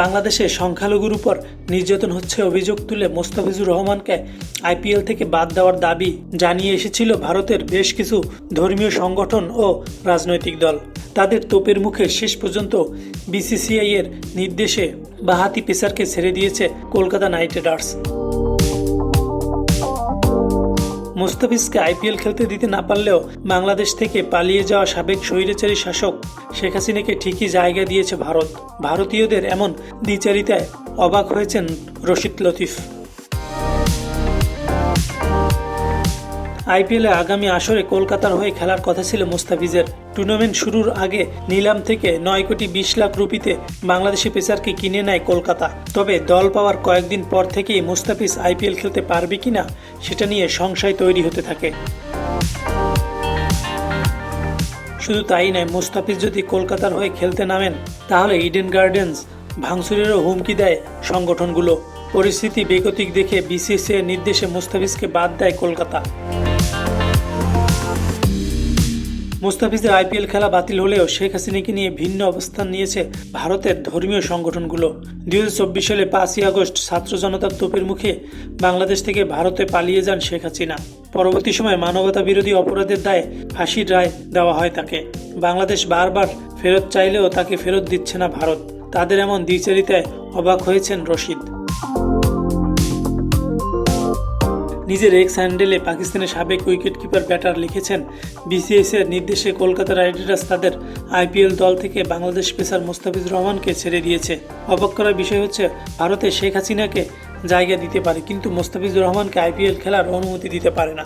বাংলাদেশে সংখ্যালঘুর উপর নির্যাতন হচ্ছে অভিযোগ তুলে মোস্তাফিজুর রহমানকে আইপিএল থেকে বাদ দেওয়ার দাবি জানিয়ে এসেছিল ভারতের বেশ কিছু ধর্মীয় সংগঠন ও রাজনৈতিক দল। তাদের তোপের মুখে শেষ পর্যন্ত বিসিসিআই এর নির্দেশে বাঁহাতি পেসারকে ছেড়ে দিয়েছে কলকাতা নাইট রাইডার্স। মোস্তাফিজকে আইপিএল খেলতে দিতে না পারলেও বাংলাদেশ থেকে পালিয়ে যাওয়া সাবেক স্বৈরাচারী শাসক শেখ হাসিনাকে ঠিকই জায়গা দিয়েছে ভারত। ভারতীয়দের এমন দ্বিচারিতায় অবাক হয়েছেন রশিদ লতিফ। আইপিএলে আগামী আসরে কলকাতার হয়ে খেলার কথা ছিল মোস্তাফিজের। টুর্নামেন্ট শুরুর আগে নিলাম থেকে 9 কোটি 20 লাখ রুপিতে বাংলাদেশি পেসারকে কিনে নেয় কলকাতা। তবে দল পাওয়ার কয়েকদিন পর থেকেই মোস্তাফিজ আইপিএল খেলতে পারবে কিনা সেটা নিয়ে সংশয় তৈরি হতে থাকে। শুধু তাই নয়, মোস্তাফিজ যদি কলকাতার হয়ে খেলতে নামেন তাহলে ইডেন গার্ডেন্স ভাঙচুরেরও হুমকি দেয় সংগঠনগুলো। পরিস্থিতি বেগতিক দেখে বিসিসিআই নির্দেশে মোস্তাফিজকে বাদ দেয় কলকাতা। মোস্তাফিজের আইপিএল খেলা বাতিল হলেও শেখ হাসিনাকে নিয়ে ভিন্ন অবস্থান নিয়েছে ভারতের ধর্মীয় সংগঠনগুলো। 2024 সালে 5ই আগস্ট ছাত্র জনতার তোপের মুখে বাংলাদেশ থেকে ভারতে পালিয়ে যান শেখ হাসিনা। পরবর্তী সময় মানবতা বিরোধী অপরাধের দায়ে ফাঁসির রায় দেওয়া হয় তাকে। বাংলাদেশ বারবার ফেরত চাইলেও তাকে ফেরত দিচ্ছে না ভারত। তাদের এমন দ্বিচারিতায় অবাক হয়েছেন রশিদ। নিজের এক্স হ্যান্ডেলে পাকিস্তানের সাবেক উইকেট কিপার ব্যাটার লিখেছেন, বিসিসিআই এর নির্দেশে কলকাতা রাইডার্স তাদের আইপিএল দল থেকে বাংলাদেশ পেসার মোস্তাফিজুর রহমানকে ছেড়ে দিয়েছে। অবাক করার বিষয় হচ্ছে, ভারতে শেখ হাসিনাকে জায়গা দিতে পারে কিন্তু মোস্তাফিজুর রহমানকে আইপিএল খেলার অনুমতি দিতে পারে না।